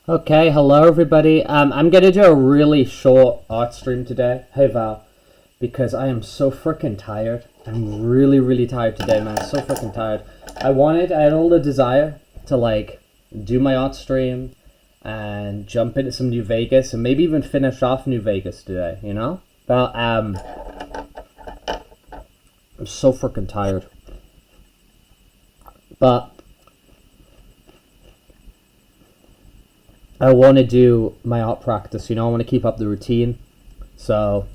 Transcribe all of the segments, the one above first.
Okay, hello everybody. I'm gonna do a really short art stream today. Hey Val, because I am so freaking tired. I'm really tired today, man. So freaking tired. I had all the desire to like do my art stream and jump into some New Vegas and maybe even finish off New Vegas today. You know? But I'm so freaking tired. But I want to do my art practice, I want to keep up the routine. So,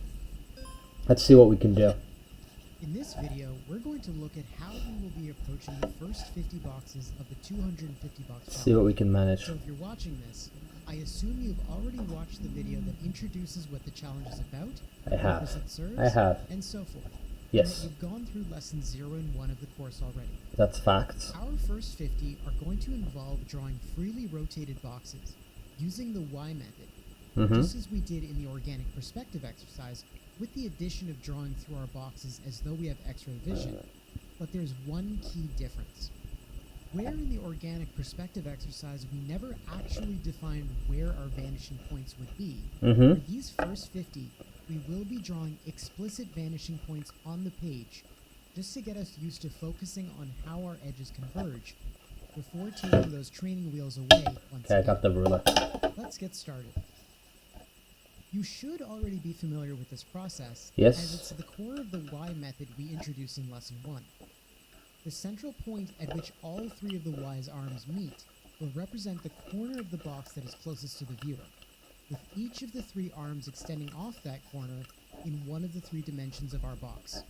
let's see what we can do. In this video, we're going to look at how we will be approaching the first 50 boxes of the 250 box challenge. See what we can manage. So if you're watching this, I assume you've already watched the video that introduces what the challenge is about, I have. the purpose it serves, I have. and so forth. Yes. And that you've gone through lessons 0 and 1 of the course already. That's facts. Our first 50 are going to involve drawing freely rotated boxes, using the Y method, just as we did in the organic perspective exercise, with the addition of drawing through our boxes as though we have X-ray vision. But there's one key difference. Where in the organic perspective exercise we never actually defined where our vanishing points would be, for these first 50, we will be drawing explicit vanishing points on the page, just to get us used to focusing on how our edges converge, before taking those training wheels away once Okay, I got the ruler. Let's get started. You should already be familiar with this process, Yes. as it's the core of the Y method we introduced in Lesson 1. The central point at which all three of the Y's arms meet will represent the corner of the box that is closest to the viewer, with each of the three arms extending off that corner in one of the three dimensions of our box.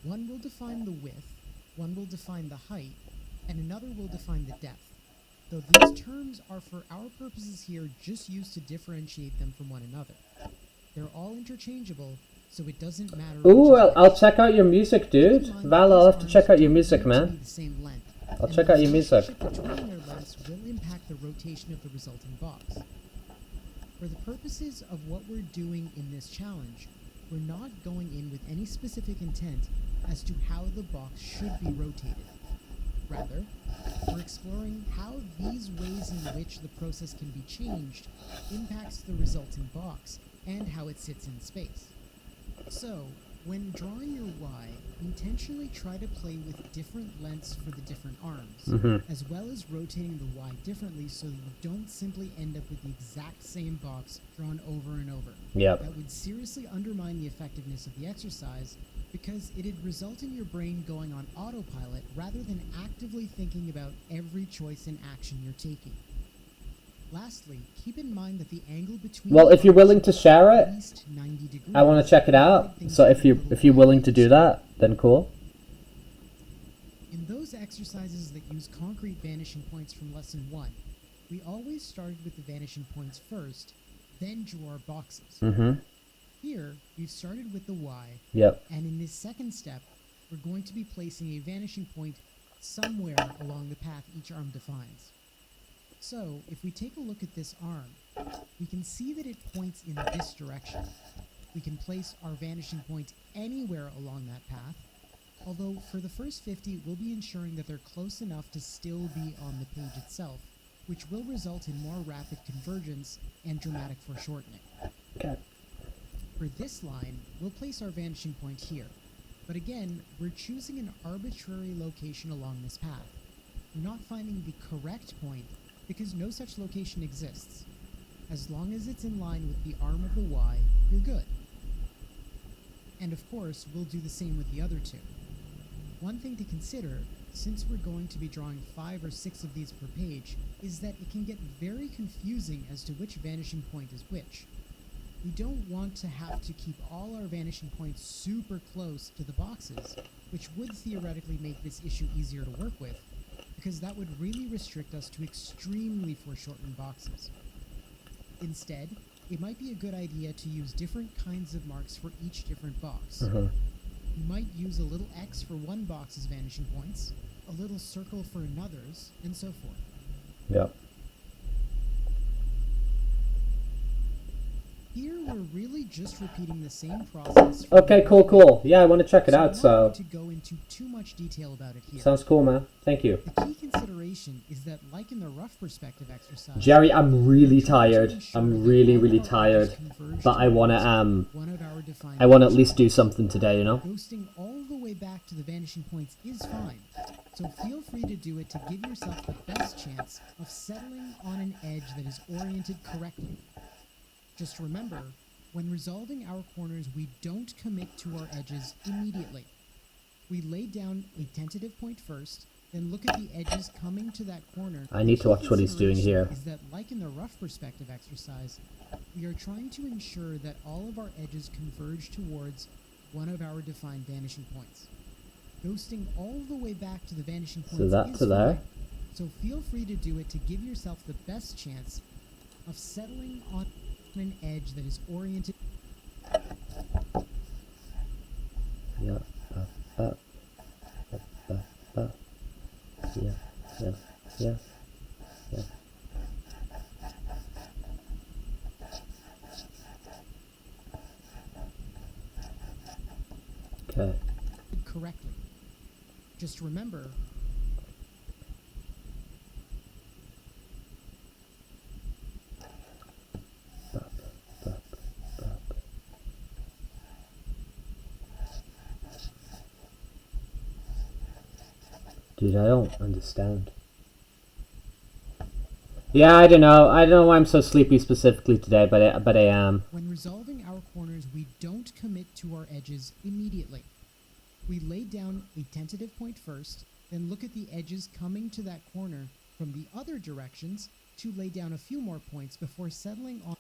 One will define the width, one will define the height, and another will define the depth, though these terms are for our purposes here just used to differentiate them from one another. They're all interchangeable, so it doesn't matter. Ooh, I'll check out your music, dude. Val, I'll have to check out your music, man. I'll check out your music. Between their lengths will impact the rotation of the resulting box. For the purposes of what we're doing in this challenge, we're not going in with any specific intent as to how the box should be rotated. Rather, we're exploring how these ways in which the process can be changed impacts the resulting box and how it sits in space. So, when drawing your Y, intentionally try to play with different lengths for the different arms, as well as rotating the Y differently so that you don't simply end up with the exact same box drawn over and over. Yep. That would seriously undermine the effectiveness of the exercise, because it'd result in your brain going on autopilot rather than actively thinking about every choice and action you're taking. Lastly, keep in mind that the angle between... Well, if you're willing to share it, I want to check it out. So if you're willing to do that, then cool. In those exercises that use concrete vanishing points from Lesson 1, we always started with the vanishing points first, then drew our boxes. Here, we've started with the Y, and in this second step, we're going to be placing a vanishing point somewhere along the path each arm defines. So, if we take a look at this arm, we can see that it points in this direction. We can place our vanishing point anywhere along that path, although for the first 50, we'll be ensuring that they're close enough to still be on the page itself, which will result in more rapid convergence and dramatic foreshortening. Okay. For this line, we'll place our vanishing point here, but again, we're choosing an arbitrary location along this path. We're not finding the correct point because no such location exists. As long as it's in line with the arm of the Y, you're good. And of course, we'll do the same with the other two. One thing to consider, since we're going to be drawing 5 or 6 of these per page, is that it can get very confusing as to which vanishing point is which. We don't want to have to keep all our vanishing points super close to the boxes, which would theoretically make this issue easier to work with, because that would really restrict us to extremely foreshortened boxes. Instead, it might be a good idea to use different kinds of marks for each different box. You might use a little X for one box's vanishing points, a little circle for another's, and so forth. Yep. Here, we're really just repeating the same process. Okay, cool. Yeah, I want to check it out, so... I'm not going to go into too much detail about it here. Sounds cool, man. Thank you. The key consideration realization is that, like in the rough perspective exercise, Jerry, I'm really we're trying to tired. ensure I'm that really, all of really our edges tired. converge But I wanna towards one of our defined I wanna at vanishing least do points. something today, you know? Ghosting all the way back to the vanishing points is fine, so feel free to do it to give yourself the best chance of settling on an edge that is oriented correctly. Just remember, when resolving our corners, we don't commit to our edges immediately. We lay down a tentative point first, then look at the edges coming to that corner. I need to watch what he's doing here. Is that, like in the rough perspective exercise, we are trying to ensure that all of our edges converge towards one of our defined vanishing points. Ghosting all the way back to the vanishing points is that to there. fine, so feel free to do it to give yourself the best chance of settling on an edge that is oriented. Yeah. Yeah. Yeah. Yeah. Yeah. Okay. Correctly. Just remember, Dude, I don't understand. Yeah, I don't know. I don't know why I'm so sleepy specifically today, but I am. when resolving our corners, we don't commit to our edges immediately. We lay down a tentative point first, then look at the edges coming to that corner from the other directions to lay down a few more points before settling on.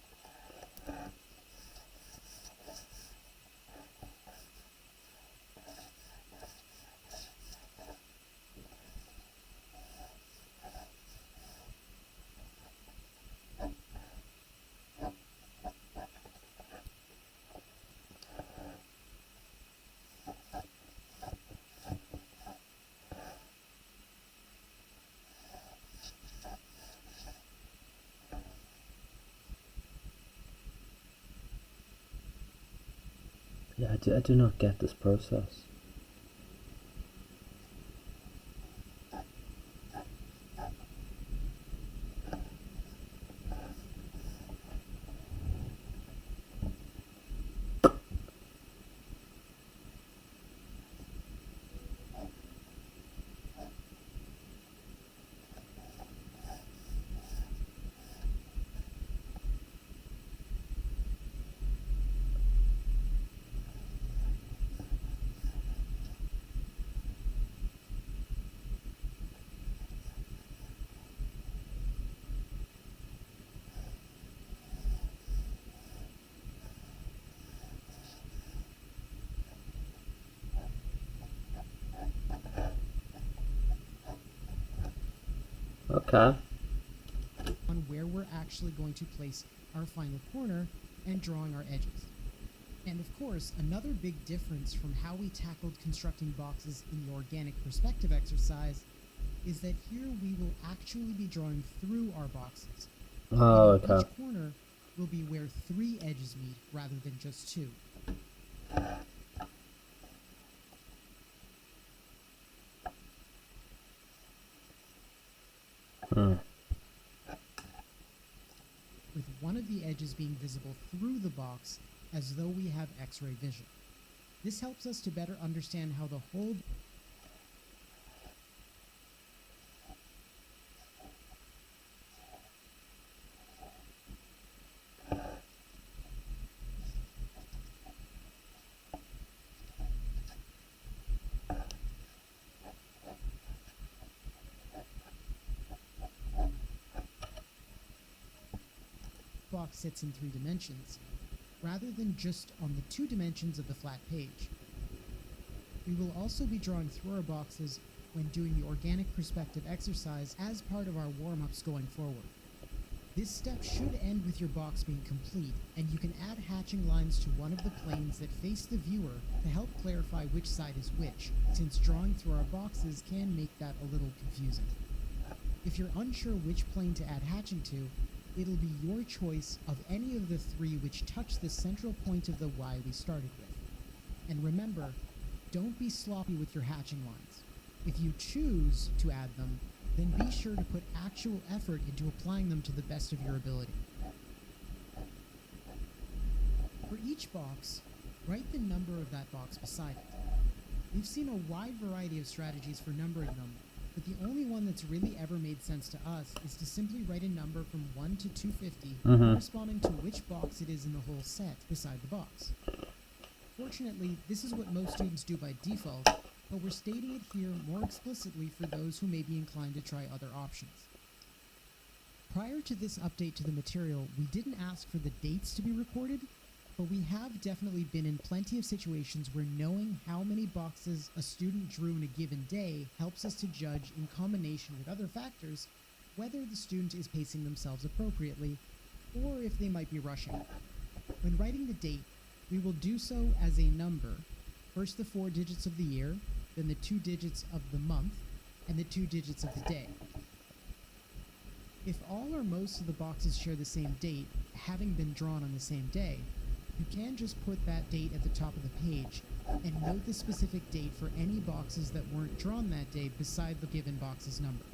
Yeah, I do not get this process. Okay. On where we're actually going to place our final corner and drawing our edges. And of course, another big difference from how we tackled constructing boxes in the organic perspective exercise is that here we will actually be drawing through our boxes. Oh, And okay. each corner will be where 3 edges meet rather than just 2. With one of the edges being visible through the box as though we have X-ray vision. This helps us to better understand how the whole box sits in 3 dimensions, rather than just on the 2 dimensions of the flat page. We will also be drawing through our boxes when doing the organic perspective exercise as part of our warm-ups going forward. This step should end with your box being complete, and you can add hatching lines to one of the planes that face the viewer to help clarify which side is which, since drawing through our boxes can make that a little confusing. If you're unsure which plane to add hatching to, it'll be your choice of any of the 3 which touch the central point of the Y we started with. And remember, don't be sloppy with your hatching lines. If you choose to add them, then be sure to put actual effort into applying them to the best of your ability. For each box, write the number of that box beside it. We've seen a wide variety of strategies for numbering them, but the only one that's really ever made sense to us is to simply write a number from 1 to 250 corresponding to which box it is in the whole set beside the box. Fortunately, this is what most students do by default, but we're stating it here more explicitly for those who may be inclined to try other options. Prior to this update to the material, we didn't ask for the dates to be recorded, but we have definitely been in plenty of situations where knowing how many boxes a student drew in a given day helps us to judge, in combination with other factors, whether the student is pacing themselves appropriately or if they might be rushing. When writing the date, we will do so as a number, first the 4 digits of the year, then the 2 digits of the month, and the 2 digits of the day. If all or most of the boxes share the same date, having been drawn on the same day, you can just put that date at the top of the page and note the specific date for any boxes that weren't drawn that day beside the given box's number.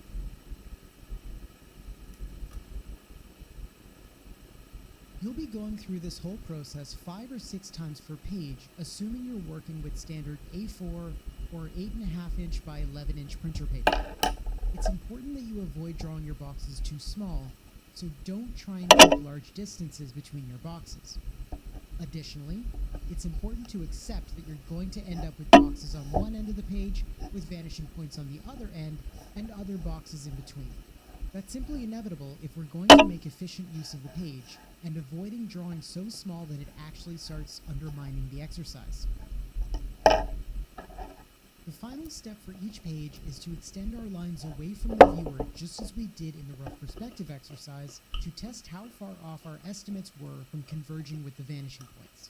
You'll be going through this whole process 5 or 6 times per page, assuming you're working with standard A4 or 8.5 inch by 11 inch printer paper. It's important that you avoid drawing your boxes too small, so don't try and keep large distances between your boxes. Additionally, it's important to accept that you're going to end up with boxes on one end of the page, with vanishing points on the other end, and other boxes in between. That's simply inevitable if we're going to make efficient use of the page, and avoiding drawing so small that it actually starts undermining the exercise. The final step for each page is to extend our lines away from the viewer, just as we did in the rough perspective exercise, to test how far off our estimates were from converging with the vanishing points.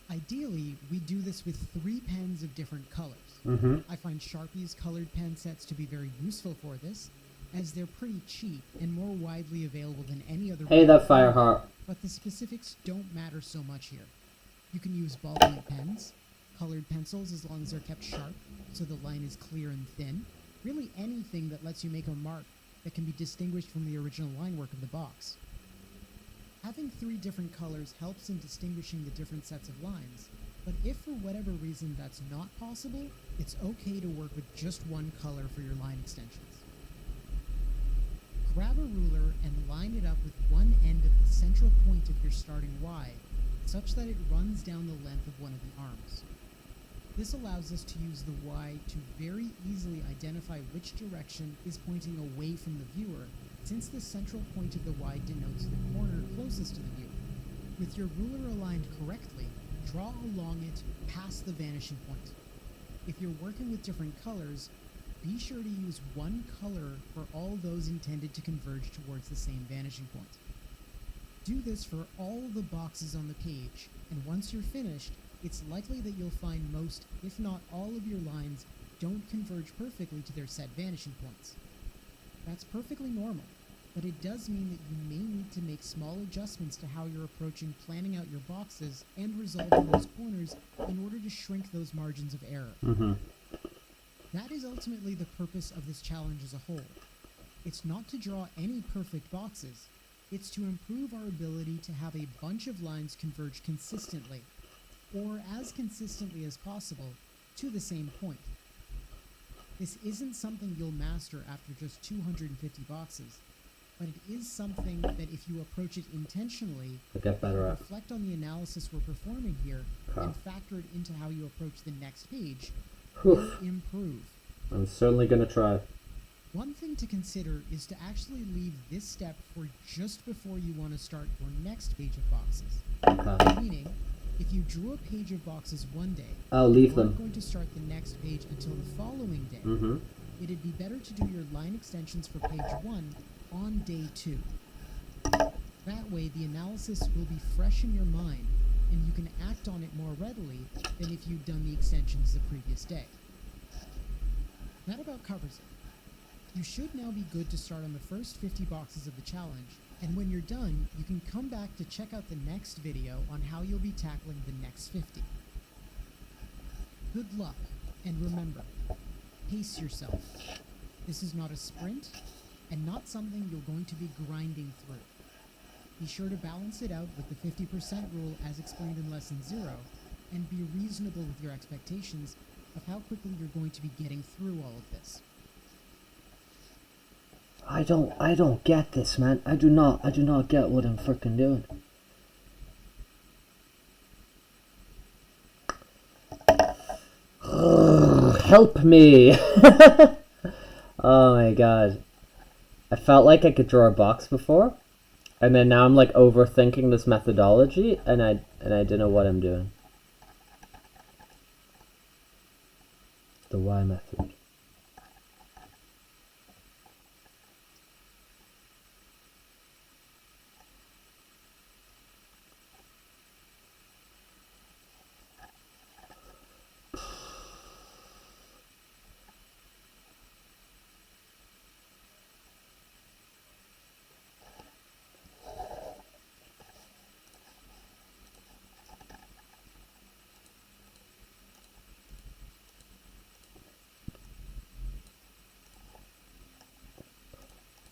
Ideally, we do this with 3 pens of different colors. I find Sharpie's colored pen sets to be very useful for this, as they're pretty cheap and more widely available than any other. Hey, that Fireheart. But the specifics don't matter so much here. You can use ballpoint pens, colored pencils as long as they're kept sharp so the line is clear and thin, really anything that lets you make a mark that can be distinguished from the original line work of the box. Having 3 different colors helps in distinguishing the different sets of lines, but if for whatever reason that's not possible, it's okay to work with just one color for your line extensions. Grab a ruler and line it up with one end of the central point of your starting Y, such that it runs down the length of one of the arms. This allows us to use the Y to very easily identify which direction is pointing away from the viewer, since the central point of the Y denotes the corner closest to the viewer. With your ruler aligned correctly, draw along it past the vanishing point. If you're working with different colors, be sure to use one color for all those intended to converge towards the same vanishing point. Do this for all the boxes on the page, and once you're finished, it's likely that you'll find most, if not all of your lines don't converge perfectly to their set vanishing points. That's perfectly normal, but it does mean that you may need to make small adjustments to how you're approaching planning out your boxes and resolving those corners in order to shrink those margins of error. That is ultimately the purpose of this challenge as a whole. It's not to draw any perfect boxes, it's to improve our ability to have a bunch of lines converge consistently, or as consistently as possible, to the same point. This isn't something you'll master after just 250 boxes, but it is something that if you approach it intentionally, get better at. Reflect on the analysis we're performing here, and factor it into how you approach the next page, will improve. I'm certainly going to try. One thing to consider is to actually leave this step for just before you want to start your next page of boxes. Meaning, if you drew a page of boxes one day, I'll leave you them. aren't going to start the next page until the following day. It'd be better to do your line extensions for page 1 on day 2. That way, the analysis will be fresh in your mind, and you can act on it more readily than if you'd done the extensions the previous day. That about covers it. You should now be good to start on the first 50 boxes of the challenge, and when you're done, you can come back to check out the next video on how you'll be tackling the next 50. Good luck, and remember, pace yourself. This is not a sprint, and not something you're going to be grinding through. Be sure to balance it out with the 50% rule as explained in Lesson 0, and be reasonable with your expectations of how quickly you're going to be getting through all of this. I don't get this, man. I do not get what I'm freaking doing. Help me! Oh my god. I felt like I could draw a box before, and then now I'm like overthinking this methodology, and I don't know what I'm doing. The Y method.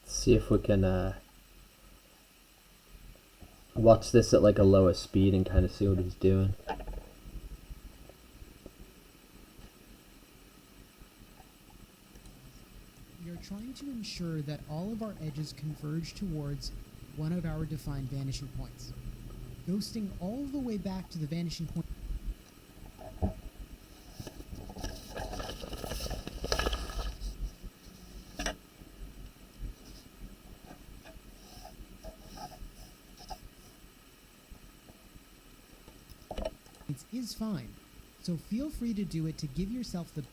See if we can watch this at like a lower speed and kind of see what he's doing. We are trying to ensure that all of our edges converge towards one of our defined vanishing points. Ghosting all the way back to the vanishing point is fine, so feel free to do it to give yourself the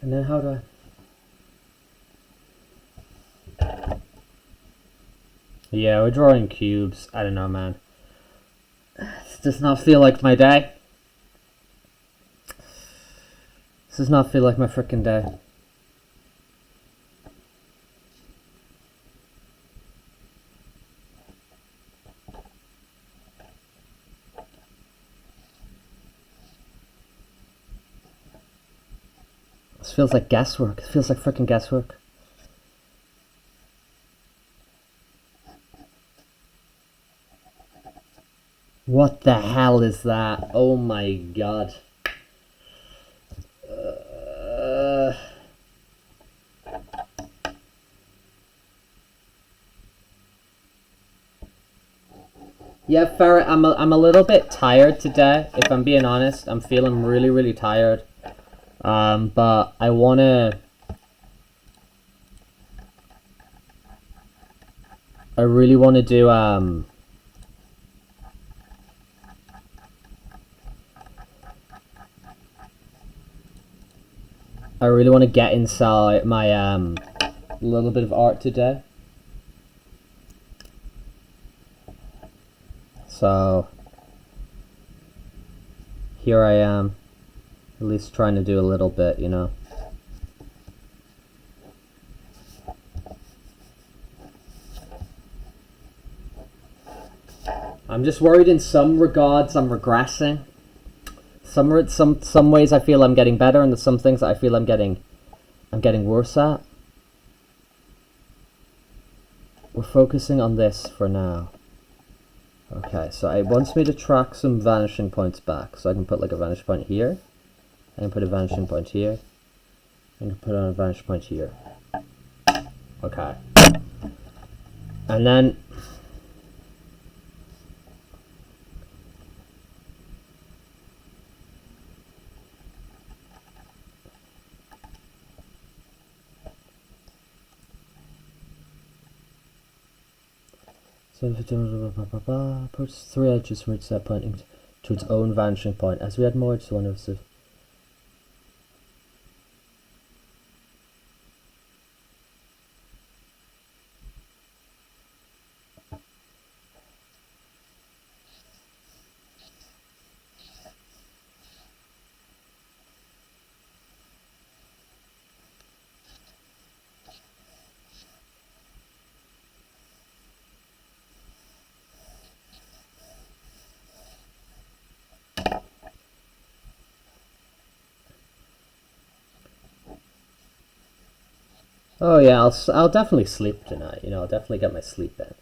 And then how do I... Yeah, we're drawing cubes. I don't know, man. This does not feel like my day. This does not feel like my frickin' day. This feels like guesswork. It feels like frickin' guesswork. What the hell is that? Oh my god. Yeah, Furry, I'm a little bit tired today, if I'm being honest. I'm feeling really, really tired. But I really wanna do, I really want to get inside my little bit of art today. So here I am, at least trying to do a little bit, you know. I'm just worried in some regards I'm regressing. Some ways I feel I'm getting better, and there's some things that I feel I'm getting worse at. We're focusing on this for now. Okay, so it wants me to track some vanishing points back. So I can put like a vanishing point here. I can put a vanishing point here. I can put on a vanishing point here. Okay. And then so if it puts 3 edges from each side pointing to its own vanishing point. As we add more to one of the... Oh yeah, I'll definitely sleep tonight. You know, I'll definitely get my sleep in.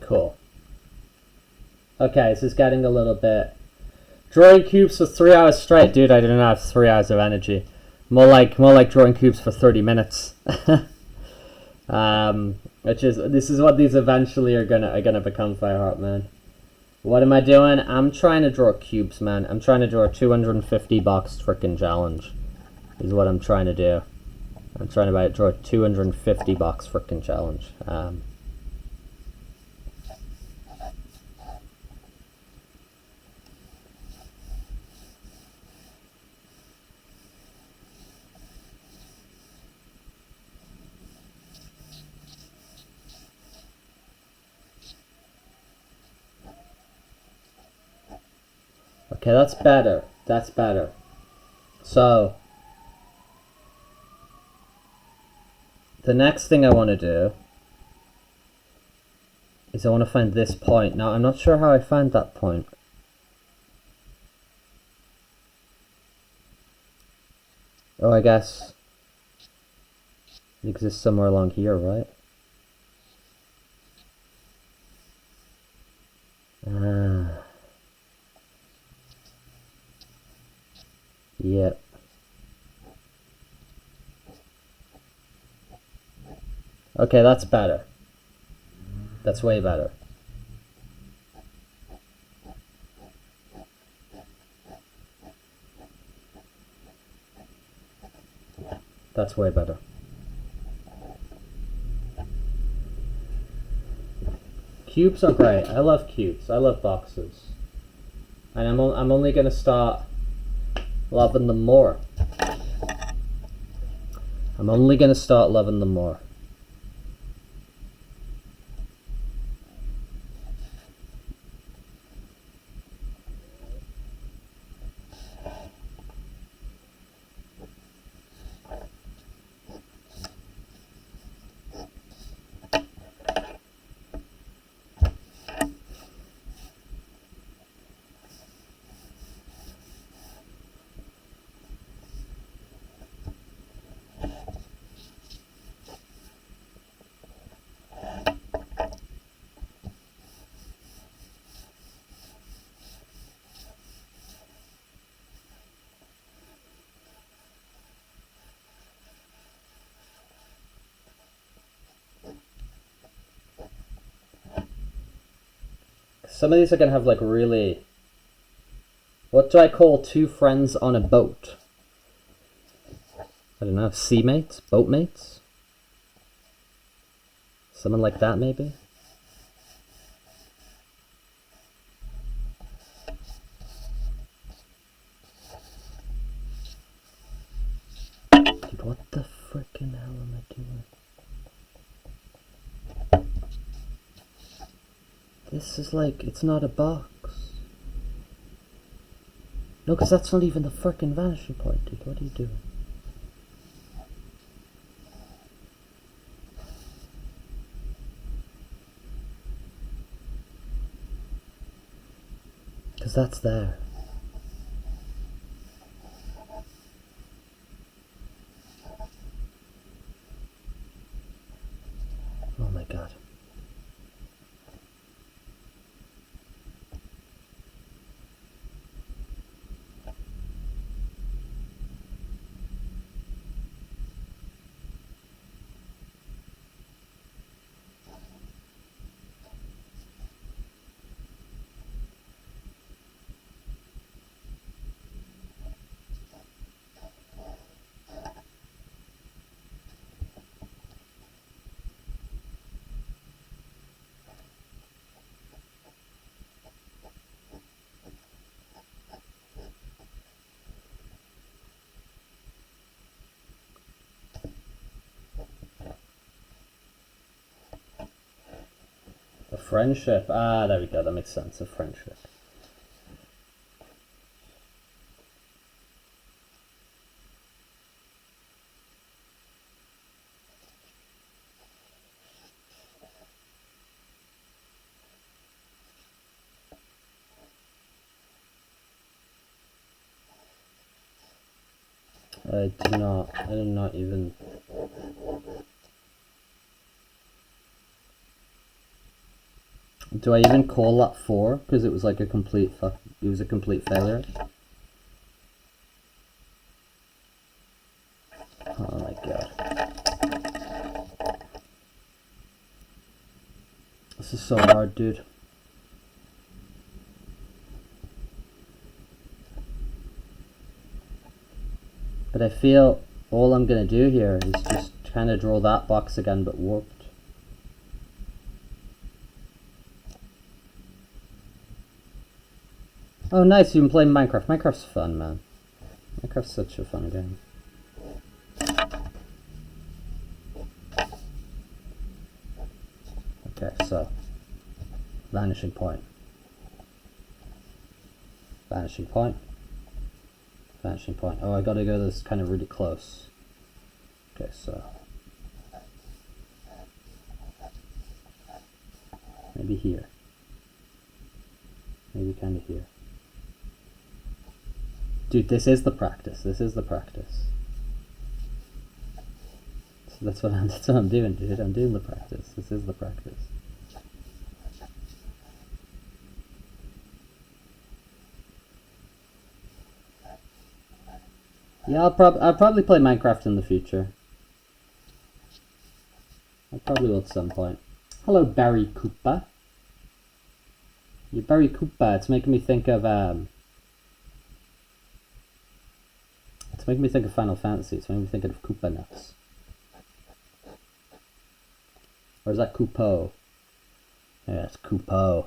Cool. Okay, this is getting a little bit... Drawing cubes for 3 hours straight. Dude, I didn't have 3 hours of energy. More like drawing cubes for 30 minutes. This is what these eventually are gonna become, Fireheart, man. What am I doing? I'm trying to draw cubes, man. I'm trying to draw a 250 box freaking challenge. Is what I'm trying to do. I'm trying to draw a 250 box freaking challenge. Okay, that's better. That's better. So, the next thing I want to do is I want to find this point. Now, I'm not sure how I found that point. Oh, I guess it exists somewhere along here, right? Ah. Yep. Okay, that's better. That's way better. That's way better. Cubes are great. I love cubes. I love boxes. And I'm only gonna start loving them more. I'm only gonna start loving them more. Some of these are going to have like really... What do I call two friends on a boat? I don't know, sea mates, boat mates, something like that maybe. Dude, what the frickin' hell am I doing? This is like, it's not a box. No, because that's not even the frickin' vanishing point, dude. What are you doing? Because that's there. Oh my god. A friendship. Ah, there we go. That makes sense. A friendship. I did not even... Do I even call that 4? Because it was like a complete it was a complete failure. Oh my god. This is so hard, dude. But I feel all I'm gonna do here is just kind of draw that box again, but warped. Oh nice, you've been playing Minecraft. Minecraft's fun, man. Minecraft's such a fun game. Okay, so vanishing point. Vanishing point. Vanishing point. Oh, I gotta go this kind of really close. Okay, so maybe here. Maybe kind of here. Dude, this is the practice. This is the practice. So that's what I'm doing, dude. I'm doing the practice. This is the practice. Yeah, I'll probably play Minecraft in the future. I probably will at some point. Hello, Barry Cooper. You Barry Cooper. It's making me think of It's making me think of Final Fantasy. It's making me think of Koopa Nuts. Or is that Koopo? Yeah, it's Koopo.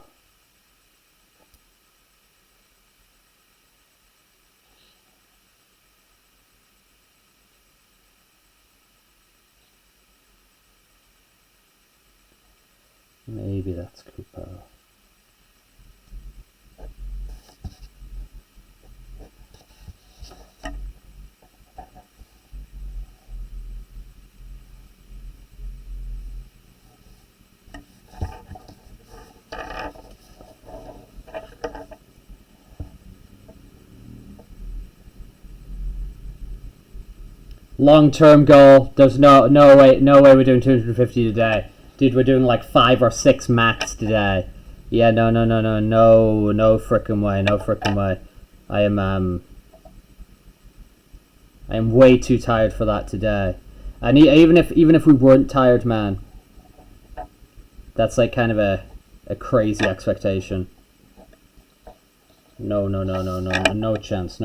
Maybe that's Koopo. Long-term goal. There's no way we're doing 250 today. Dude, we're doing like 5 or 6 max today. Yeah, no frickin' way, no frickin' way. I am way too tired for that today. And even if we weren't tired, man, that's like kind of a crazy expectation. No chance.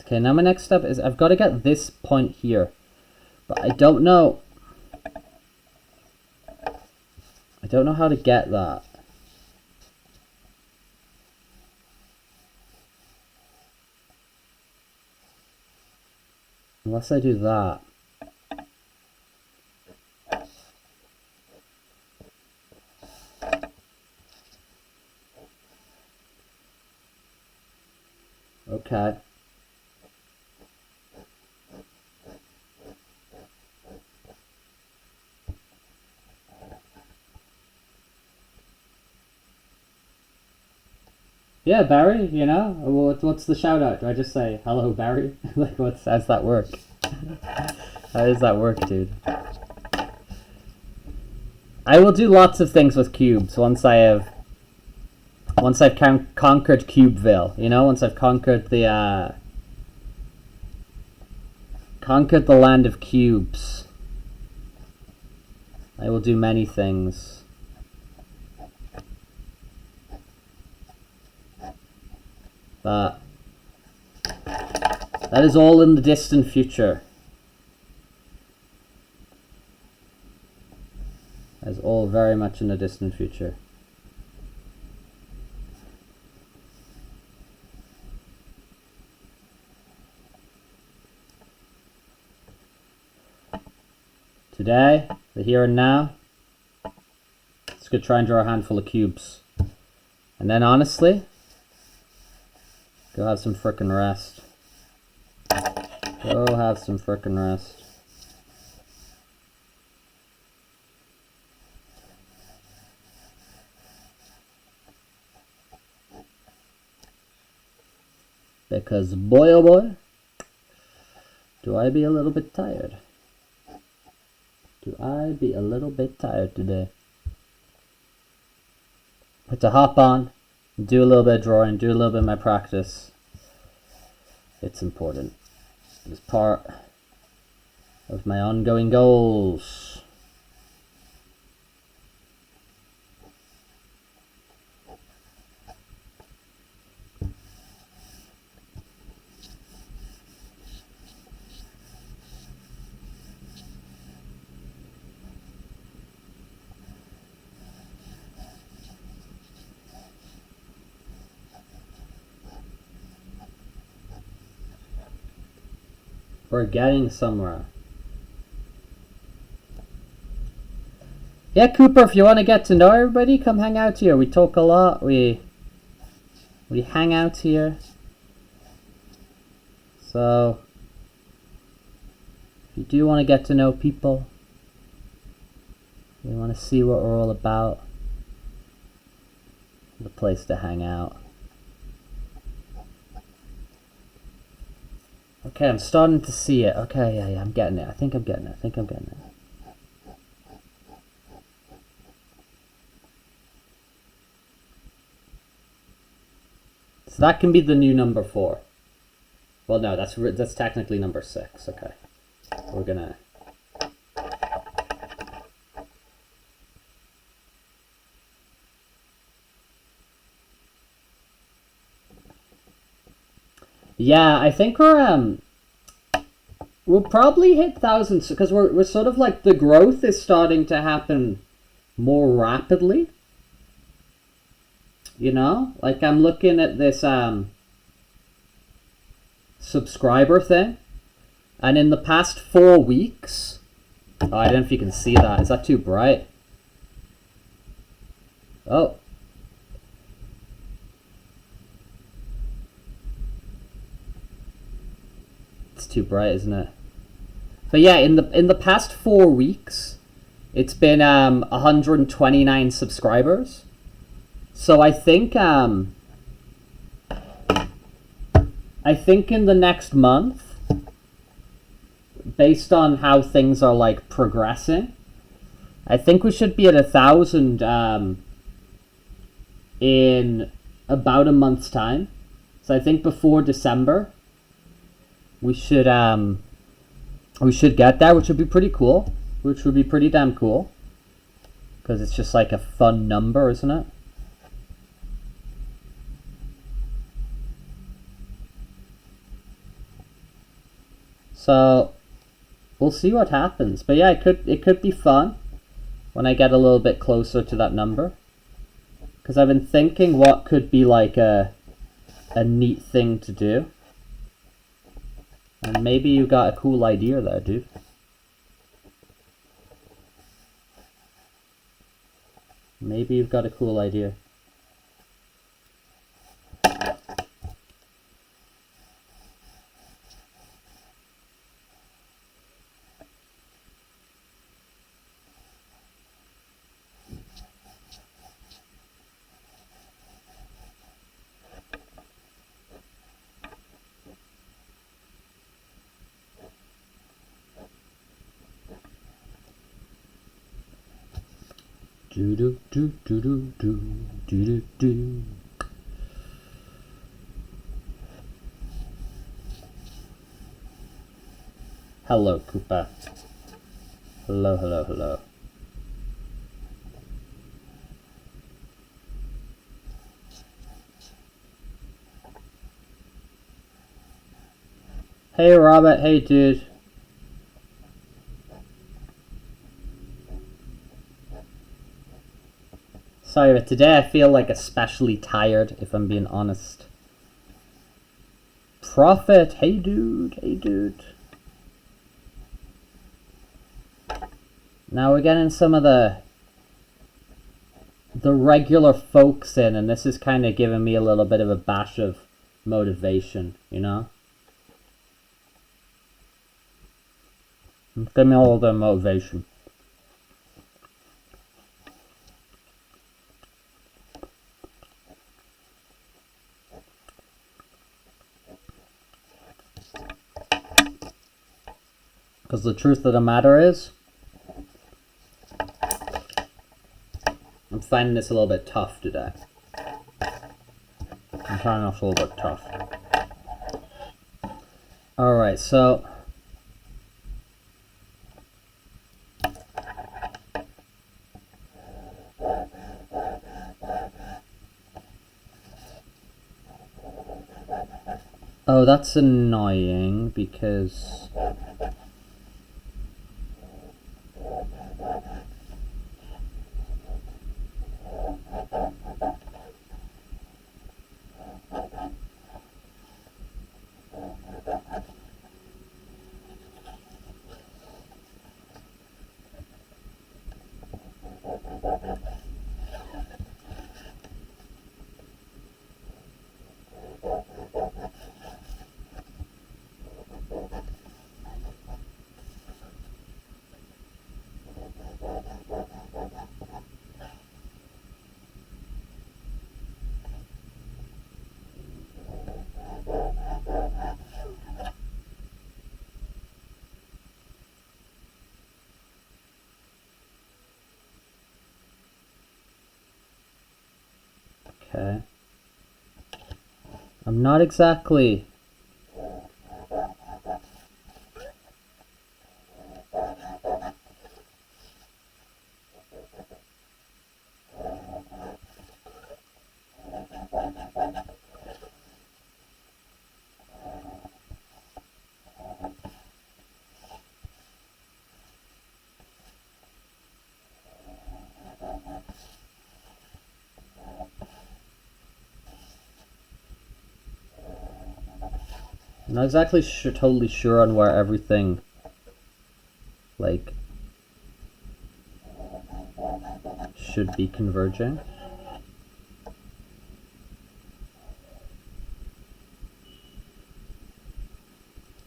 Okay, now my next step is I've got to get this point here. But I don't know. I don't know how to get that. Unless I do that. Okay. Yeah, Barry, you know, what's the shout out? Do I just say, hello, Barry? Like, how's that work? How does that work, dude? I will do lots of things with cubes once I've conquered Cubeville, you know, once I've conquered the land of cubes. I will do many things. But that is all in the distant future. That is all very much in the distant future. Today, the here and now, let's go try and draw a handful of cubes. And then honestly, go have some frickin' rest. Go have some frickin' rest. Because boy oh boy, do I be a little bit tired. Do I be a little bit tired today. But to hop on, do a little bit of drawing, do a little bit of my practice. It's important. It's part of my ongoing goals. We're getting somewhere. Yeah, Cooper, if you want to get to know everybody, come hang out here. We talk a lot. We hang out here. So, if you do want to get to know people, you want to see what we're all about, the place to hang out. Okay, I'm starting to see it. Okay, yeah, I'm getting it. I think I'm getting it. So that can be the new number 4. Well, no, that's technically number 6. Okay, we're gonna. Yeah, I think we'll probably hit thousands because we're sort of like the growth is starting to happen more rapidly. You know, like I'm looking at this subscriber thing, and in the past 4 weeks, oh, I don't know if you can see that. Is that too bright? Oh. It's too bright, isn't it? But yeah, in the past 4 weeks, it's been 129 subscribers. So I think in the next month, based on how things are like progressing, I think we should be at 1,000 in about a month's time. So I think before December, we should get there, which would be pretty cool. Which would be pretty damn cool. Because it's just like a fun number, isn't it? So we'll see what happens. But yeah, it could be fun when I get a little bit closer to that number. Because I've been thinking what could be like a neat thing to do. And maybe you got a cool idea there, dude. Maybe you've got a cool idea. Do do do do do do do do do. Hello, Koopa. Hello, hello, hello. Hey, Robert. Hey, dude. Sorry, but today I feel like especially tired, if I'm being honest. Prophet, hey dude, hey dude. Now we're getting some of the regular folks in, and this is kind of giving me a little bit of a bash of motivation, you know? Give me a little bit of motivation. Because the truth of the matter is, I'm finding this a little bit tough today. I'm finding this a little bit tough. Alright, so... Oh, that's annoying because... Okay. I'm not exactly... I'm not exactly totally sure on where everything, like, should be converging.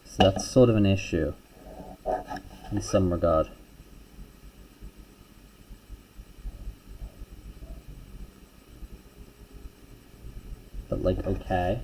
So that's sort of an issue in some regard. But, like, okay.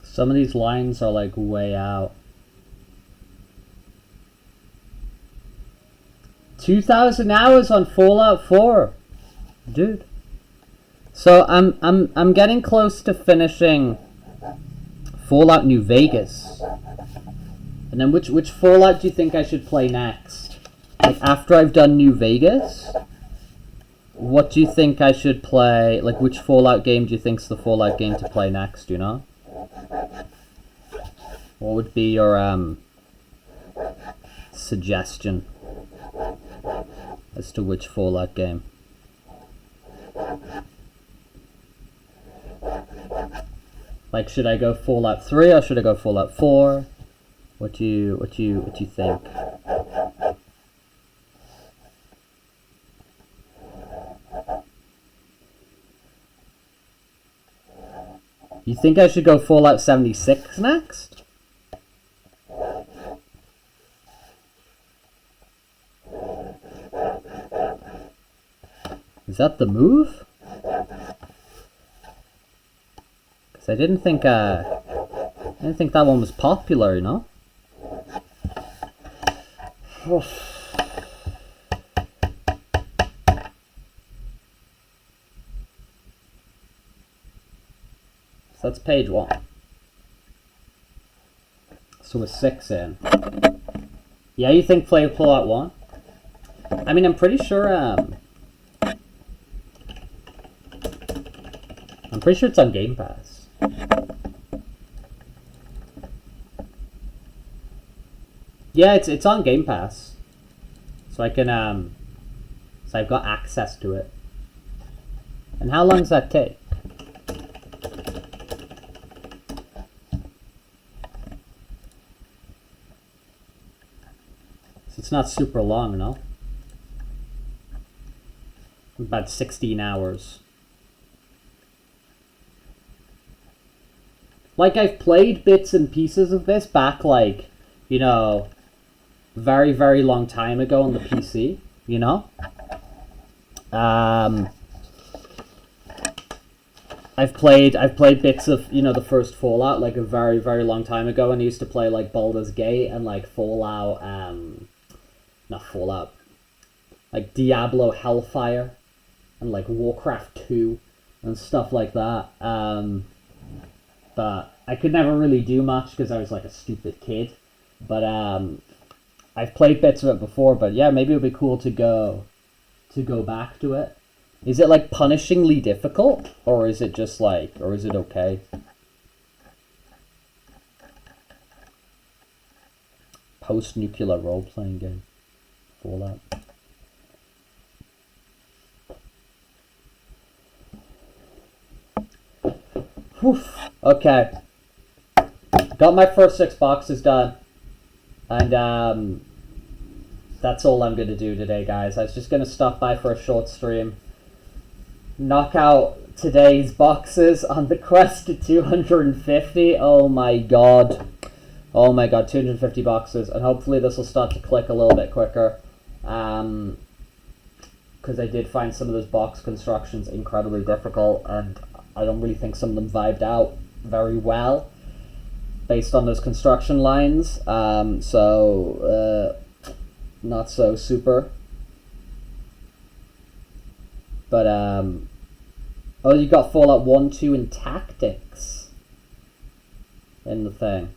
Some of these lines are like way out. 2,000 hours on Fallout 4, dude. So I'm getting close to finishing Fallout New Vegas. And then which Fallout do you think I should play next? Like after I've done New Vegas, what do you think I should play? Like which Fallout game do you think's the Fallout game to play next? You know? What would be your suggestion as to which Fallout game? Like, should I go Fallout 3 or should I go Fallout 4? What do you think? You think I should go Fallout 76 next? Is that the move? Because I didn't think that one was popular, you know? So that's page 1. So we're 6 in. Yeah, you think play Fallout 1? I mean, I'm pretty sure it's on Game Pass. Yeah, it's on Game Pass. So I can so I've got access to it. And how long does that take? So it's not super long, no? About 16 hours. Like, I've played bits and pieces of this back, like, you know, very, very long time ago on the PC, you know? I've played bits of, you know, the first Fallout, like, a very, very long time ago, and I used to play, like, Baldur's Gate and, like, Fallout, not Fallout, like, Diablo Hellfire, and, like, Warcraft 2, and stuff like that, but I could never really do much because I was like a stupid kid. But I've played bits of it before. But yeah, maybe it would be cool to go back to it. Is it like punishingly difficult, or is it just like, or is it okay? Post-nuclear role-playing game, Fallout. Oof. Okay. Got my first 6 boxes done. And that's all I'm going to do today, guys. I was just going to stop by for a short stream. Knock out today's boxes on the quest to 250. Oh my god. Oh my god, 250 boxes. And hopefully this will start to click a little bit quicker. Because I did find some of those box constructions incredibly difficult. And I don't really think some of them vibed out very well based on those construction lines. Not so super. But, oh, you got Fallout 1, 2, and Tactics in the thing.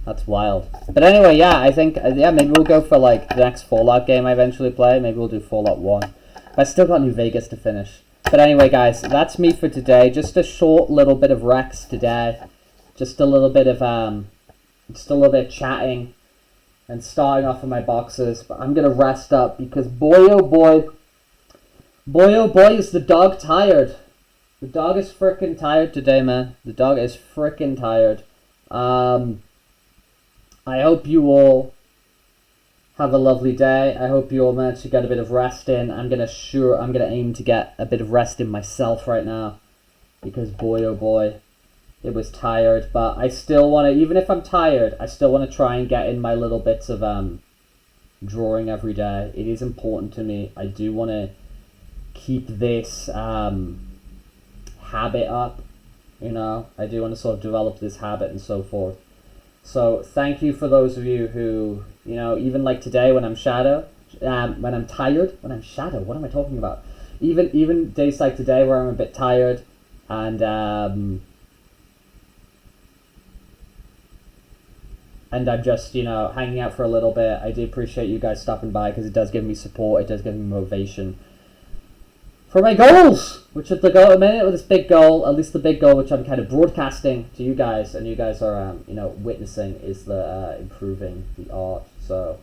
That's wild. But anyway, yeah, I think, yeah, maybe we'll go for, like, the next Fallout game I eventually play. Maybe we'll do Fallout 1. I still got New Vegas to finish. But anyway, guys, that's me for today. Just a short little bit of Rex today. just a little bit of chatting and starting off with my boxes. But I'm gonna rest up because boy oh boy, is the dog tired. The dog is freaking tired today, man. The dog is freaking tired. I hope you all have a lovely day. I hope you all manage to get a bit of rest in. I'm gonna aim to get a bit of rest in myself right now, because boy oh boy, it was tired. But I still want to, even if I'm tired, I still want to try and get in my little bits of drawing every day. It is important to me. I do want to keep this habit up. You know, I do want to sort of develop this habit and so forth. So thank you for those of you who, you know, even like today when I'm tired, what am I talking about? Even days like today where I'm a bit tired and I'm just, you know, hanging out for a little bit. I do appreciate you guys stopping by because it does give me support. It does give me motivation for my goals, which at the goal at the minute with this big goal, at least the big goal which I'm kind of broadcasting to you guys, and you guys are you know, witnessing, is the improving the art. So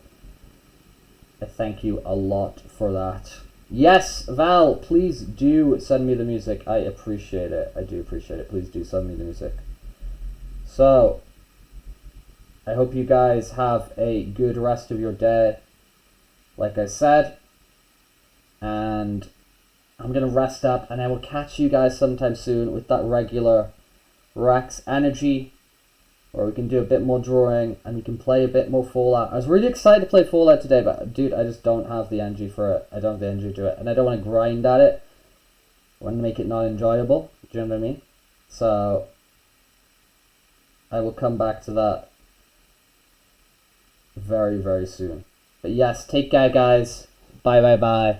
I thank you a lot for that. Yes, Val, please do send me the music. I appreciate it. I do appreciate it. Please do send me the music. So I hope you guys have a good rest of your day, like I said, and I'm going to rest up, and I will catch you guys sometime soon with that regular Rex energy, where we can do a bit more drawing, and we can play a bit more Fallout. I was really excited to play Fallout today, but dude, I just don't have the energy for it. I don't have the energy to do it, and I don't want to grind at it. I want to make it not enjoyable, do you know what I mean? So I will come back to that very, very soon. But yes, take care, guys. Bye, bye, bye.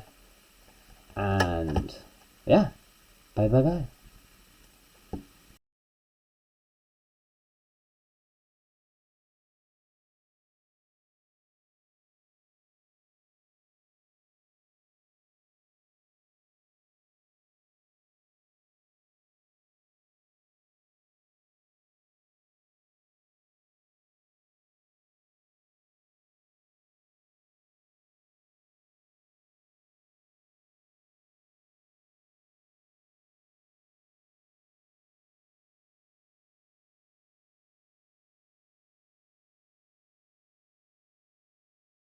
And yeah, bye, bye, bye.